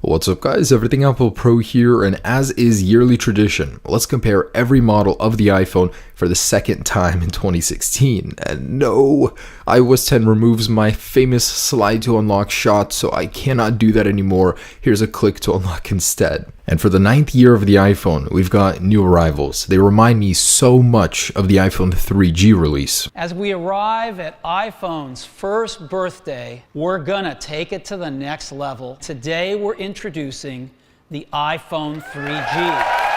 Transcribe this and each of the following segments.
What's up guys, Everything Apple Pro here, and as is yearly tradition, let's compare every model of the iPhone for the second time in 2016. And no, iOS 10 removes my famous slide to unlock shot, so I cannot do that anymore. Here's a click to unlock instead. And for the 9th year of the iPhone, we've got new arrivals. They remind me so much of the iPhone 3G release. As we arrive at iPhone's first birthday, we're gonna take it to the next level. Today, we're introducing the iPhone 3G.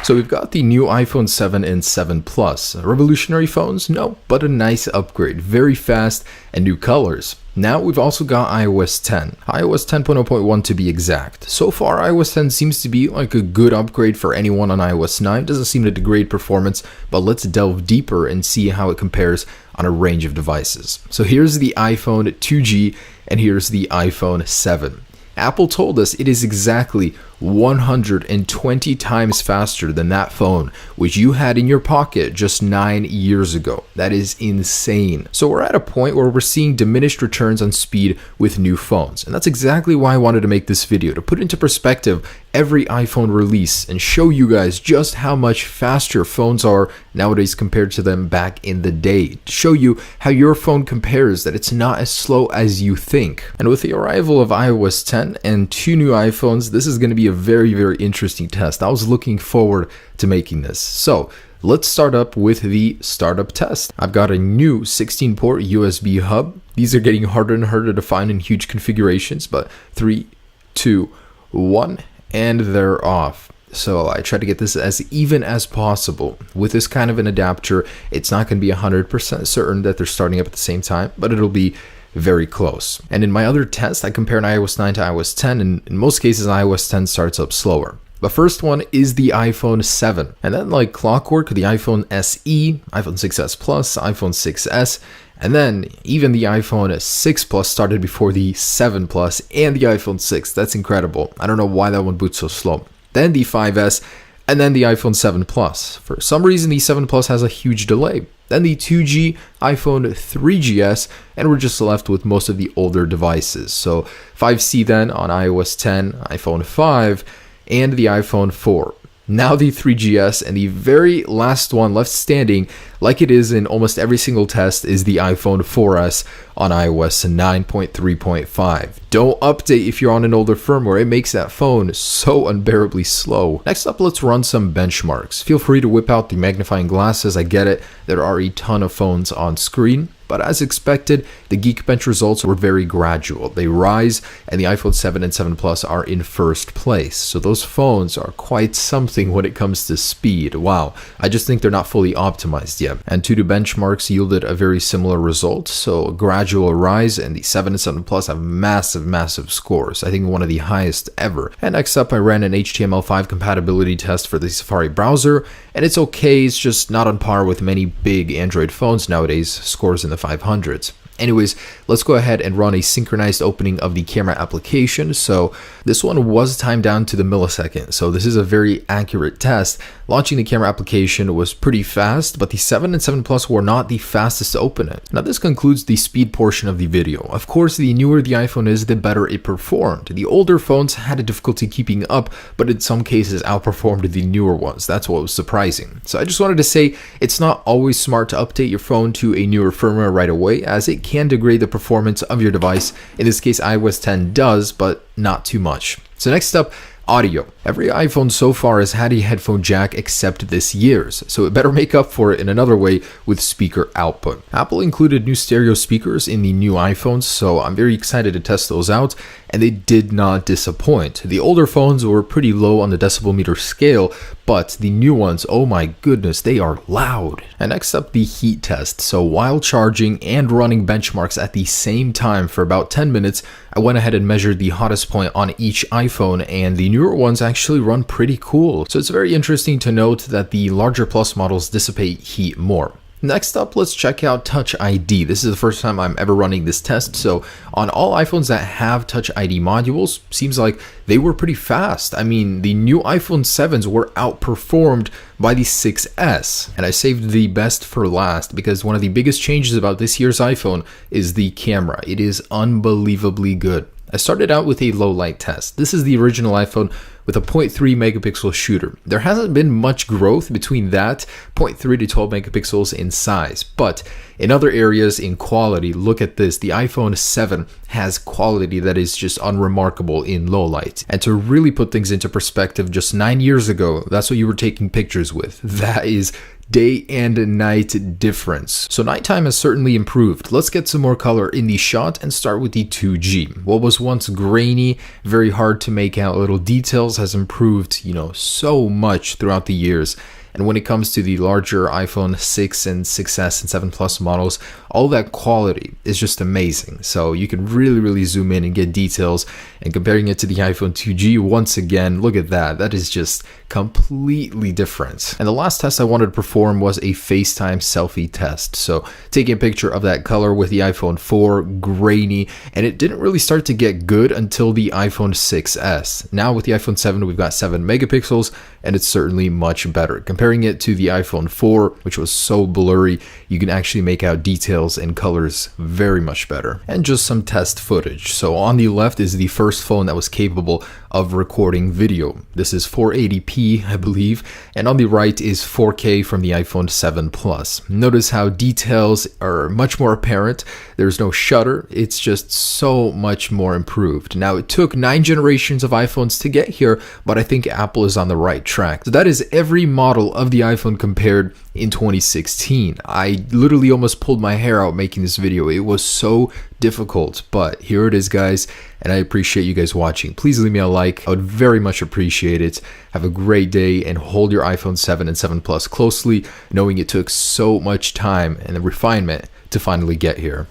So we've got the new iPhone 7 and 7 Plus. Revolutionary phones? No, but a nice upgrade. Very fast and new colors. Now we've also got iOS 10. iOS 10.0.1 to be exact. So far, iOS 10 seems to be like a good upgrade for anyone on iOS 9. Doesn't seem to degrade performance, but let's delve deeper and see how it compares on a range of devices. So here's the iPhone 2G and here's the iPhone 7. Apple told us it is exactly 120 times faster than that phone which you had in your pocket just 9 years ago. That is insane. So we're at a point where we're seeing diminished returns on speed with new phones. And that's exactly why I wanted to make this video, to put into perspective every iPhone release and show you guys just how much faster phones are nowadays compared to them back in the day. To show you how your phone compares, that it's not as slow as you think. And with the arrival of iOS 10 and 2 new iPhones, this is going to be a very interesting test. I was looking forward to making this. So let's start up with the startup test. I've got a new 16-port USB hub. These are getting harder and harder to find in huge configurations, but 3, 2, 1, and they're off. So I try to get this as even as possible. With this kind of an adapter, it's not going to be 100% certain that they're starting up at the same time, but it'll be very close. And in my other test, I compared iOS 9 to iOS 10, and in most cases, iOS 10 starts up slower. The first one is the iPhone 7. And then like clockwork, the iPhone SE, iPhone 6s Plus, iPhone 6s, and then even the iPhone 6 Plus started before the 7 Plus and the iPhone 6. That's incredible. I don't know why that one boots so slow. Then the 5S, and then the iPhone 7 Plus. For some reason, the 7 Plus has a huge delay. Then the 2G, iPhone 3GS, and we're just left with most of the older devices. So 5C then on iOS 10, iPhone 5, and the iPhone 4. Now the 3GS, and the very last one left standing, like it is in almost every single test, is the iPhone 4S on iOS 9.3.5. Don't update if you're on an older firmware. It makes that phone so unbearably slow. Next up, let's run some benchmarks. Feel free to whip out the magnifying glasses. I get it. There are a ton of phones on screen. But as expected, the Geekbench results were very gradual. They rise, and the iPhone 7 and 7 Plus are in first place. So those phones are quite something when it comes to speed. Wow, I just think they're not fully optimized yet. And 2 benchmarks yielded a very similar result. So a gradual rise, and the 7 and 7 Plus have massive scores. I think one of the highest ever. And next up, I ran an HTML5 compatibility test for the Safari browser, and it's okay. It's just not on par with many big Android phones nowadays. Scores in the 500s. Anyways, let's go ahead and run a synchronized opening of the camera application. So this one was timed down to the millisecond. So this is a very accurate test. Launching the camera application was pretty fast, but the 7 and 7 Plus were not the fastest to open it. Now this concludes the speed portion of the video. Of course, the newer the iPhone is, the better it performed. The older phones had a difficulty keeping up, but in some cases outperformed the newer ones. That's what was surprising. So I just wanted to say it's not always smart to update your phone to a newer firmware right away, as it can degrade the performance of your device. In this case, iOS 10 does, but not too much. So next up, audio. Every iPhone so far has had a headphone jack except this year's, so it better make up for it in another way with speaker output. Apple included new stereo speakers in the new iPhones, so I'm very excited to test those out, and they did not disappoint. The older phones were pretty low on the decibel meter scale, but the new ones, oh my goodness, they are loud. And next up, the heat test. So while charging and running benchmarks at the same time for about 10 minutes, I went ahead and measured the hottest point on each iPhone, and the newer ones actually run pretty cool. So it's very interesting to note that the larger Plus models dissipate heat more. Next up, let's check out Touch ID. This is the first time I'm ever running this test, so on all iPhones that have Touch ID modules, seems like they were pretty fast. I mean, the new iPhone 7s were outperformed by the 6S, and I saved the best for last because one of the biggest changes about this year's iPhone is the camera. It is unbelievably good. I started out with a low light test. This is the original iPhone with a 0.3 megapixel shooter. There hasn't been much growth between that 0.3 to 12 megapixels in size, but in other areas in quality, look at this. The iPhone 7 has quality that is just unremarkable in low light. And to really put things into perspective, just 9 years ago, that's what you were taking pictures with. That is day and night difference. So nighttime has certainly improved. Let's get some more color in the shot and start with the 2G. What was once grainy, very hard to make out little details has improved, so much throughout the years. And when it comes to the larger iPhone 6 and 6S and 7 Plus models, all that quality is just amazing. So you can really zoom in and get details. And comparing it to the iPhone 2G, once again, look at that. That is just completely different. And the last test I wanted to perform was a FaceTime selfie test. So taking a picture of that color with the iPhone 4, grainy, and it didn't really start to get good until the iPhone 6S. Now with the iPhone 7, we've got 7 megapixels, and it's certainly much better. Comparing it to the iPhone 4, which was so blurry, you can actually make out details and colors very much better. And just some test footage. So on the left is the first phone that was capable of recording video. This is 480p, I believe, and on the right is 4K from the iPhone 7 Plus. Notice how details are much more apparent. There's no shutter. It's just so much more improved. Now, it took 9 generations of iPhones to get here, but I think Apple is on the right track. So that is every model of the iPhone compared in 2016. I literally almost pulled my hair out making this video. It was so difficult, but here it is, guys, and I appreciate you guys watching. Please leave me a like. I would very much appreciate it. Have a great day and hold your iPhone 7 and 7 Plus closely, knowing it took so much time and refinement to finally get here.